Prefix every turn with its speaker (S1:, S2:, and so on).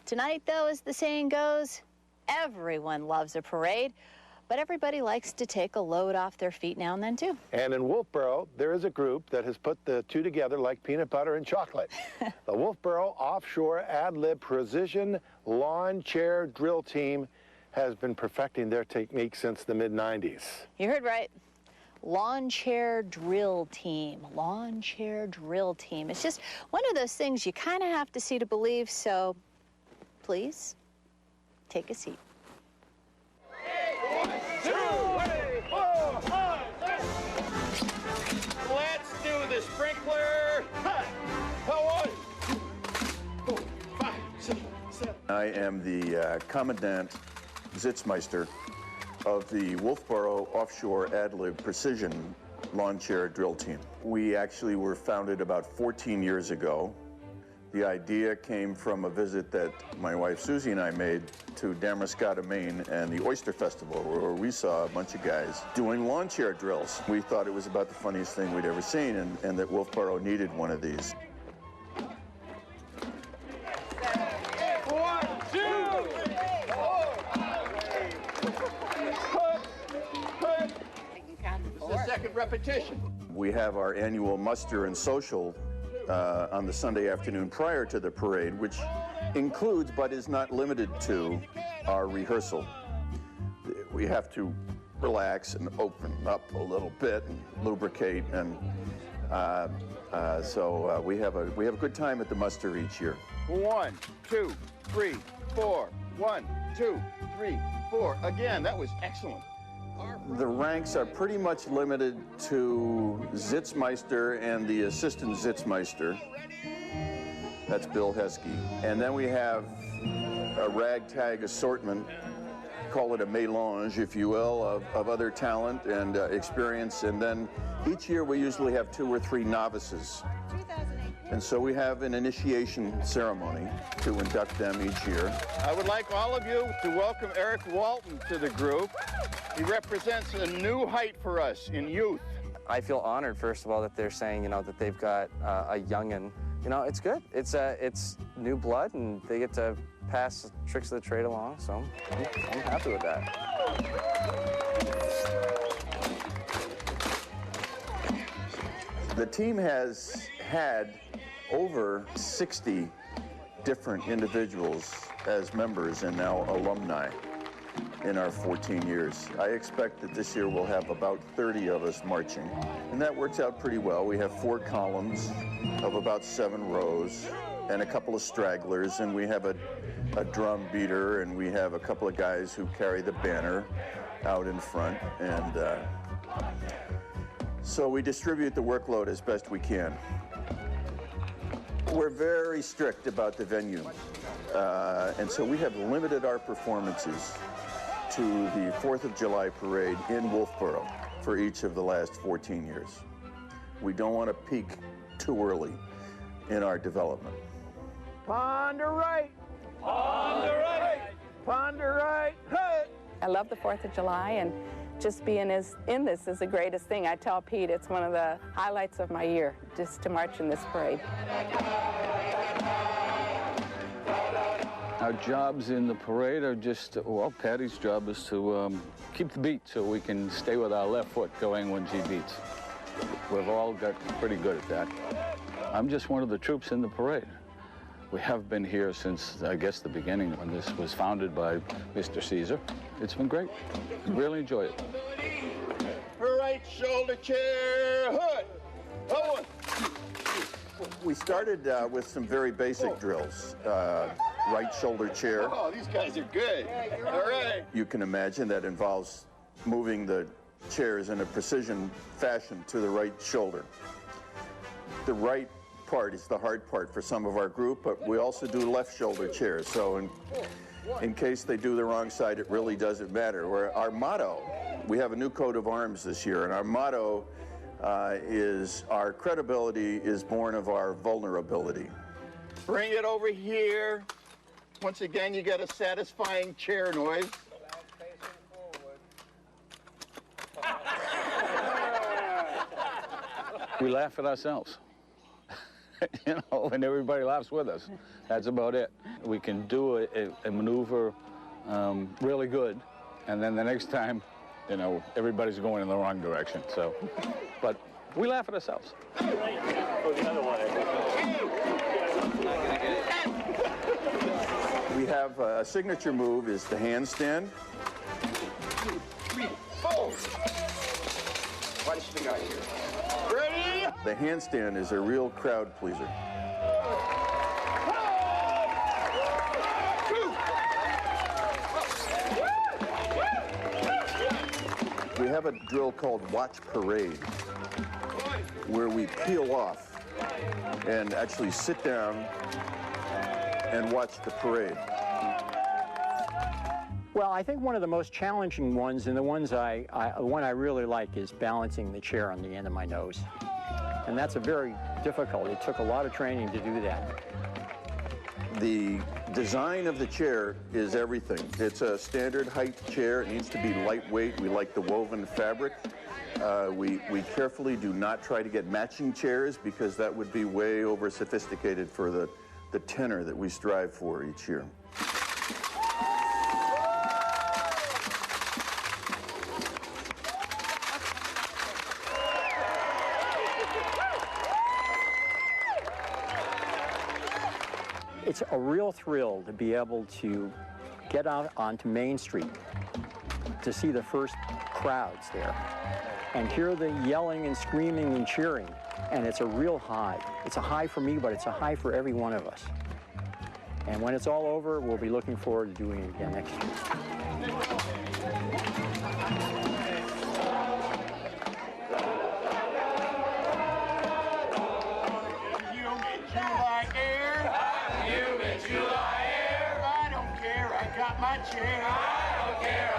S1: Tonight, though, as the saying goes, everyone loves a parade, but everybody likes to take a load off their feet now and then, too.
S2: And in Wolfeboro, there is a group that has put the two together like peanut butter and chocolate. The Wolfeboro Offshore Ad-Lib Precision Lawn Chair Drill Team has been perfecting their technique since the mid-90s.
S1: You heard right. Lawn chair drill team. Lawn chair drill team. It's just one of those things you kind of have to see to believe, so please take a seat.
S3: 1, 2, 3, 4, 5, 6. Let's do the sprinkler. 1, 2, 4, 5, 6, 7.
S4: I am the Commandant Zitzmeister of the Wolfeboro Offshore Ad-Lib Precision Lawn Chair Drill Team. We actually were founded about 14 years ago. The idea came from a visit that my wife Susie and I made to Damariscotta, Maine, and the Oyster Festival, where we saw a bunch of guys doing lawn chair drills. We thought it was about the funniest thing we'd ever seen, and that Wolfeboro needed one of these.
S3: 1, 2, 4. It's the second repetition.
S4: We have our annual muster and social on the Sunday afternoon prior to the parade, which includes but is not limited to our rehearsal. We have to relax and open up a little bit and lubricate, and so we have a good time at the muster each year.
S3: 1, 2, 3, 4. 1, 2, 3, 4. Again, that was excellent.
S4: The ranks are pretty much limited to Zitzmeister and the assistant Zitzmeister. That's Bill Heskey. And then we have a ragtag assortment, call it a mélange, if you will, of other talent and experience. And then each year we usually have 2 or 3 novices. And so we have an initiation ceremony to induct them each year.
S3: I would like all of you to welcome Eric Walton to the group. He represents a new height for us in youth.
S5: I feel honored, first of all, that they're saying, you know, that they've got a youngin'. You know, it's good. It's new blood, and they get to pass tricks of the trade along, so I'm happy with that.
S4: The team has had over 60 different individuals as members and now alumni in our 14 years. I expect that this year we'll have about 30 of us marching, and that works out pretty well. We have 4 columns of about 7 rows and a couple of stragglers, and we have a drum beater, and we have a couple of guys who carry the banner out in front, and so we distribute the workload as best we can. We're very strict about the venue, and so we have limited our performances to the 4th of July parade in Wolfeboro for each of the last 14 years. We don't want to peak too early in our development.
S3: Ponder right. Ponder right. Ponder right. Hey.
S6: I love the 4th of July, and just being in this is the greatest thing. I tell Pete it's one of the highlights of my year, just to march in this parade.
S7: Our jobs in the parade are just, well, Patty's job is to keep the beat so we can stay with our left foot going when she beats. We've all got pretty good at that. I'm just one of the troops in the parade. We have been here since, I guess, the beginning when this was founded by Mr. Caesar. It's been great. I really enjoy it.
S3: Right shoulder chair, hood. Oh,
S4: We started with some very basic drills. Right shoulder chair.
S3: oh, these guys are good. All right.
S4: You can imagine that involves moving the chairs in a precision fashion to the right shoulder. The right part is the hard part for some of our group, but we also do left shoulder chairs. So in case they do the wrong side, it really doesn't matter. Our motto, we have a new coat of arms this year, and our motto is our credibility is born of our vulnerability.
S3: Bring it over here. Once again, you get a satisfying chair noise.
S7: We laugh at ourselves. you know, and everybody laughs with us. That's about it. We can do a maneuver really good, and then the next time, you know, everybody's going in the wrong direction. So, but we laugh at ourselves.
S4: We have a signature move is the handstand.
S3: 2, 3, 4. Watch the guy here. Ready?
S4: The handstand is a real crowd pleaser. We have a drill called Watch Parade, where we peel off and actually sit down and watch the parade.
S8: Well, I think one of the most challenging ones, and the one I really like, is balancing the chair on the end of my nose. And that's a very difficult. It took a lot of training to do that.
S4: The design of the chair is everything. It's a standard height chair. It needs to be lightweight. We like the woven fabric. We carefully do not try to get matching chairs because that would be way over sophisticated for the tenor that we strive for each year.
S8: It's a real thrill to be able to get out onto Main Street to see the first crowds there and hear the yelling and screaming and cheering. And it's a real high. It's a high for me, but it's a high for every one of us. And when it's all over, we'll be looking forward to doing it again next year.
S3: My chair. I don't care,